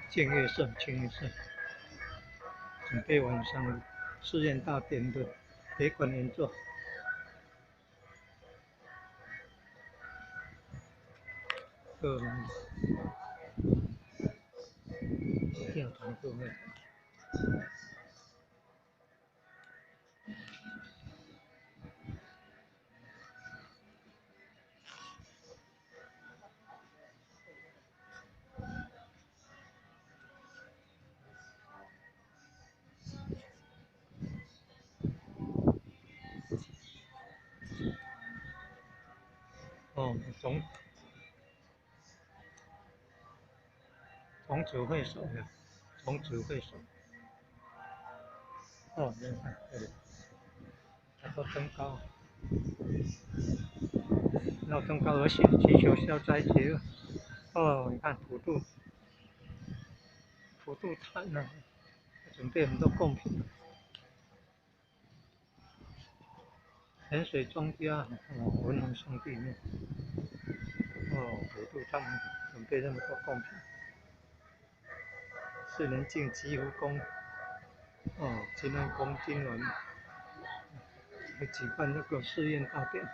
净月社，准备晚上试验大典的别馆演奏。教堂各位。总指挥所的，总指挥所。你看这里，它都登高，要登高而行，祈求消灾解厄。你看普渡摊呢，准备很多贡品。盐水庄家，文龙兄弟们，普渡他们准备那么多贡品。4年敬积福宫，金安宫今晚会举办那个试验大典。